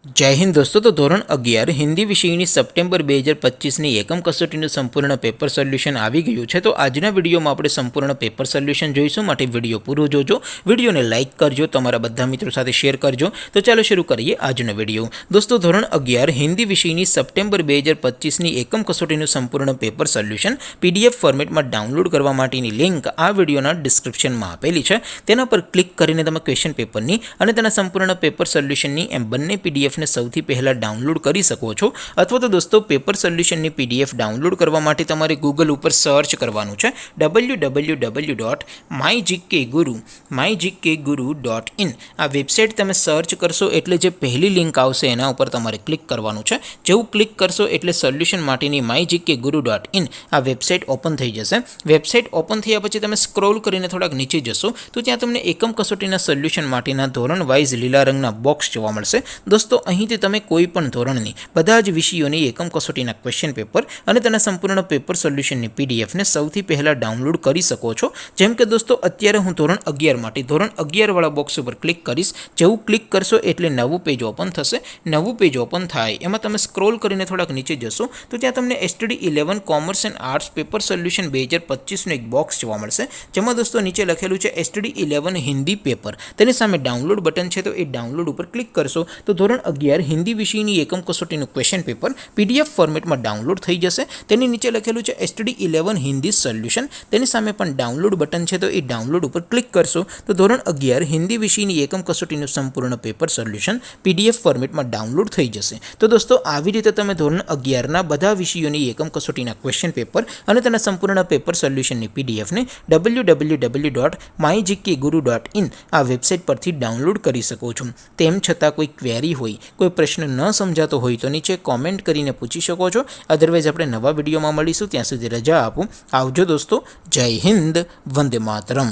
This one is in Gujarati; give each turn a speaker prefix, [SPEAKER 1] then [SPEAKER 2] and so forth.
[SPEAKER 1] जय हिंद दोस्तों। तो धोरण 11 हिंदी विषयની સપ્ટેમ્બર 2025ની એકમ કસોટીનું સંપૂર્ણ પેપર સોલ્યુશન આવી ગયું છે। તો આજના વિડીયોમાં આપણે સંપૂર્ણ પેપર સોલ્યુશન જોઈશું, માટે વિડીયો પૂરો જોજો, વિડીયોને લાઇક કરજો, તમારા બધા મિત્રો સાથે શેર કરજો। તો ચાલો શરૂ કરીએ આજનો વિડીયો। દોસ્તો ધોરણ 11 હિન્દી વિષયની સપ્ટેમ્બર 2025ની એકમ કસોટીનું સંપૂર્ણ પેપર સોલ્યુશન પીડીએફ ફોર્મેટમાં ડાઉનલોડ કરવા માટેની લિંક આ વિડીયોના ડિસ્ક્રિપ્શનમાં આપેલી છે। તેના પર ક્લિક કરીને તમે ક્વેશ્ચન પેપરની અને તેના સંપૂર્ણ પેપર સોલ્યુશનની એમ બંને પીડીએફ ने સૌથી પહેલા ડાઉનલોડ કરી શકો છો। અથવા તો દોસ્તો પેપર સોલ્યુશનની પીડીએફ ડાઉનલોડ કરવા માટે તમારે ગૂગલ ઉપર સર્ચ કરવાનું છે www.mygkguru.in। આ વેબસાઇટ તમે સર્ચ કરશો એટલે જે પહેલી લિંક આવશે એના ઉપર તમારે ક્લિક કરવાનું છે। જેવું ક્લિક કરશો એટલે સોલ્યુશન માટેની mygkguru.in આ વેબસાઇટ ઓપન થઈ જશે। વેબસાઇટ ઓપન થયા પછી તમે સ્ક્રોલ કરીને થોડાક નીચે જશો તો ત્યાં તમને એકમ કસોટીના સોલ્યુશન માટેના ધોરણ વાઇઝ લીલા રંગના બોક્સ જોવા મળશે। દોસ્તો અહીંથી તમે કોઈ પણ ધોરણની બધા જ વિષયોની એકમ કસોટીના ક્વેશ્ચન પેપર અને તેના સંપૂર્ણ પેપર સોલ્યુશનની પીડીએફને સૌથી પહેલાં ડાઉનલોડ કરી શકો છો। જેમ કે દોસ્તો અત્યારે હું ધોરણ 11 માટે ધોરણ 11 વાળા બોક્સ ઉપર ક્લિક કરીશ। જેવું ક્લિક કરશો એટલે નવું પેજ ઓપન થશે। નવું પેજ ઓપન થાય એમાં તમે સ્ક્રોલ કરીને થોડાક નીચે જશો તો ત્યાં તમને STD 11 commerce and arts paper solution 2025નું એક બોક્સ જોવા મળશે, જેમાં દોસ્તો નીચે લખેલું છે STD 11 હિન્દી પેપર। તેની સામે ડાઉનલોડ બટન છે, તો એ ડાઉનલોડ ઉપર ક્લિક કરશો તો ધોરણ 11 હિન્દી વિષયની એકમ કસોટીનું ક્વેશ્ચન પેપર પીડીએફ ફોર્મેટમાં ડાઉનલોડ થઈ જશે। તેની નીચે લખેલું છે STD 11 હિન્દી સોલ્યુશન, તેની સામે પણ ડાઉનલોડ બટન છે, તો એ ડાઉનલોડ ઉપર ક્લિક કરશો તો ધોરણ 11 હિન્દી વિષયની એકમ કસોટીનું સંપૂર્ણ પેપર સોલ્યુશન પીડીએફ ફોર્મેટમાં ડાઉનલોડ થઈ જશે। તો દોસ્તો આવી રીતે તમે ધોરણ 11ના બધા વિષયોની એકમ કસોટીના ક્વેશ્ચન પેપર અને તેના સંપૂર્ણ પેપર સોલ્યુશનની પીડીએફને www.mygkguru.in આ વેબસાઇટ પરથી ડાઉનલોડ કરી શકો છો। તેમ છતાં કોઈ ક્વેરી હોય, કોઈ પ્રશ્ન ન સમજાતો હોય તો નીચે કોમેન્ટ કરીને પૂછી શકો છો। અધરવાઇઝ આપણે નવા વિડીયોમાં મળીશું, ત્યાં સુધી રજા આપો। આવજો દોસ્તો, જય હિન્દ, વંદે માતરમ।